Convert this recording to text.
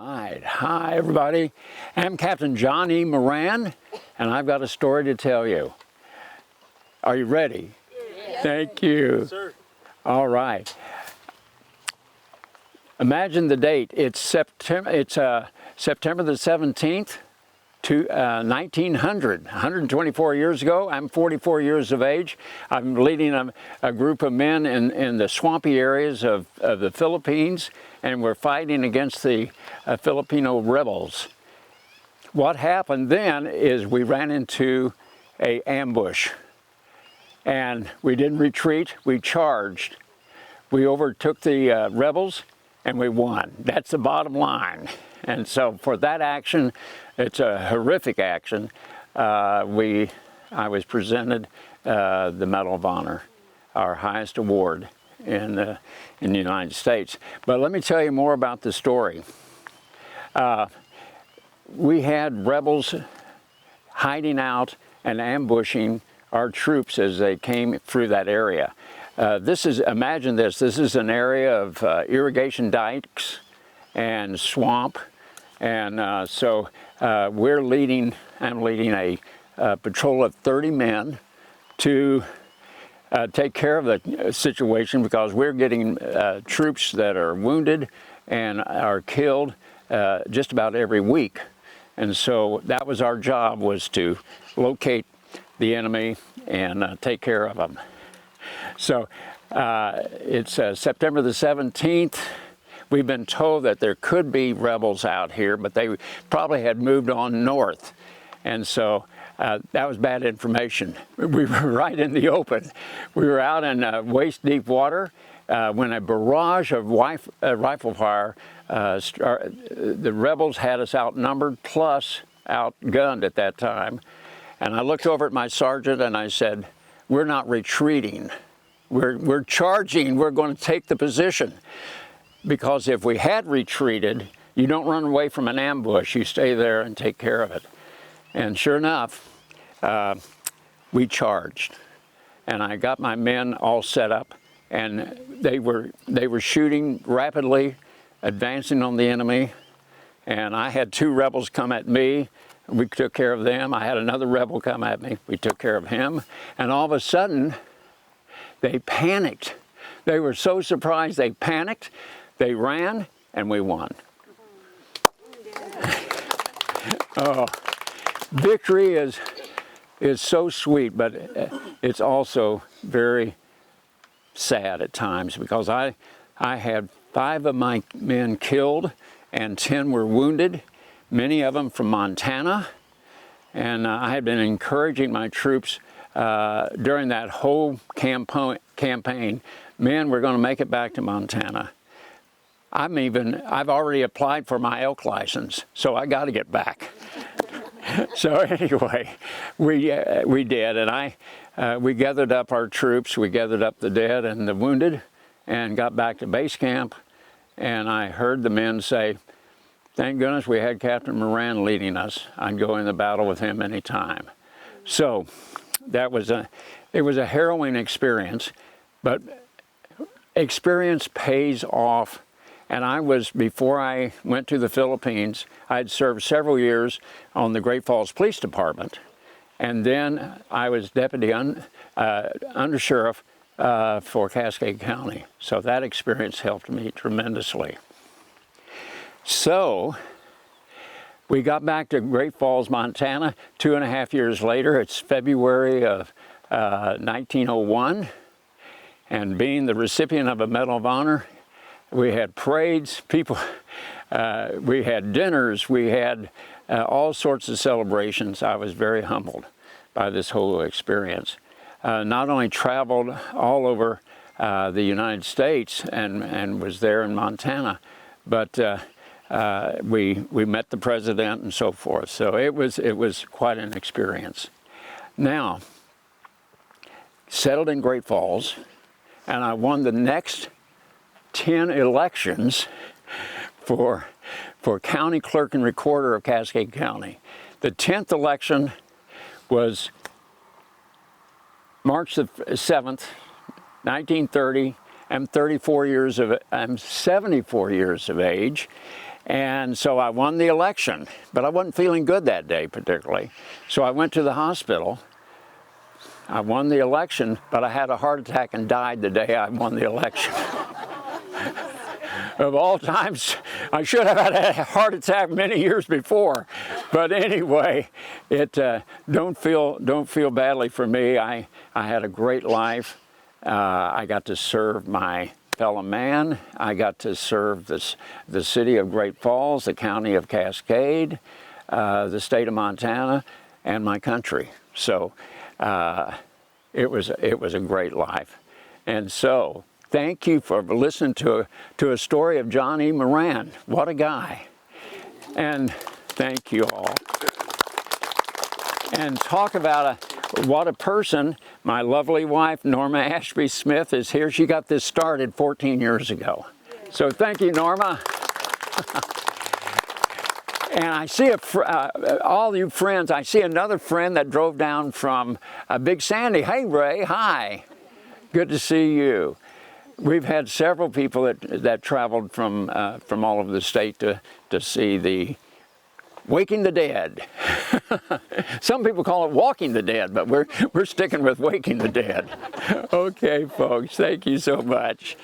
Right. Hi, everybody. I'm Captain John E. Moran, and I've got a story to tell you. Are you ready? Yes. Thank you. Yes, sir. All right. Imagine the date. It's September the 17th, 1900, 124 years ago. I'm 44 years of age. I'm leading a group of men in the swampy areas of the Philippines, and we're fighting against the Filipino rebels. What happened then is we ran into an ambush, and we didn't retreat, we charged. We overtook the rebels, and we won. That's the bottom line. And so for that action, it's a horrific action. I was presented the Medal of Honor, our highest award in the United States. But let me tell you more about the story. We had rebels hiding out and ambushing our troops as they came through that area. Imagine this is an area of irrigation dikes and swamp, and so I'm leading a patrol of 30 men to take care of the situation, because we're getting troops that are wounded and are killed just about every week. And so that was our job, was to locate the enemy and take care of them. So it's September the 17th. We've been told that there could be rebels out here, but they probably had moved on north. And so that was bad information. We were right in the open. We were out in waist-deep water when a barrage of rifle fire the rebels had us outnumbered, plus outgunned at that time. And I looked over at my sergeant and I said, "We're not retreating. We're charging. We're going to take the position." Because if we had retreated, you don't run away from an ambush. You stay there and take care of it. And sure enough, we charged. And I got my men all set up, and they were shooting rapidly, advancing on the enemy. And I had two rebels come at me. We took care of them. I had another rebel come at me. We took care of him. And all of a sudden, they panicked. They were so surprised, they panicked. They ran, and we won. Oh, victory is so sweet, but it's also very sad at times, because I had 5 of my men killed and 10 were wounded, many of them from Montana. And I had been encouraging my troops during that whole campaign, "Men, we're going to make it back to Montana. I've already applied for my elk license, so I got to get back." So anyway, we did, and we gathered up our troops, we gathered up the dead and the wounded, and got back to base camp. And I heard the men say, "Thank goodness we had Captain Moran leading us. I'd go in the battle with him anytime." So it was a harrowing experience, but experience pays off. And before I went to the Philippines, I'd served several years on the Great Falls Police Department. And then I was deputy undersheriff for Cascade County. So that experience helped me tremendously. So we got back to Great Falls, Montana, 2.5 years later. It's February of 1901. And being the recipient of a Medal of Honor, we had parades, we had dinners, we had all sorts of celebrations. I was very humbled by this whole experience. Not only traveled all over the United States and was there in Montana, but we met the president and so forth. So it was quite an experience. Now, settled in Great Falls, and I won the next 10 elections for county clerk and recorder of Cascade County. The 10th election was March the 7th, 1930. I'm 74 years of, I'm 74 years of age, And so I won the election, but I wasn't feeling good that day particularly. So I went to the hospital. I won the election, but I had a heart attack and died the day I won the election. Of all times, I should have had a heart attack many years before. But anyway, don't feel badly for me. I had a great life. I got to serve my fellow man. I got to serve the city of Great Falls, the county of Cascade, the state of Montana, and my country. So it was a great life. And so thank you for listening to a story of John E. Moran. What a guy. And thank you all. And talk about what a person. My lovely wife, Norma Ashby Smith, is here. She got this started 14 years ago. So thank you, Norma. And I see all you friends, I see another friend that drove down from Big Sandy. Hey, Ray, hi. Good to see you. We've had several people that traveled from all over the state to see the Waking the Dead. Some people call it Walking the Dead, but we're sticking with Waking the Dead. Okay, folks, thank you so much.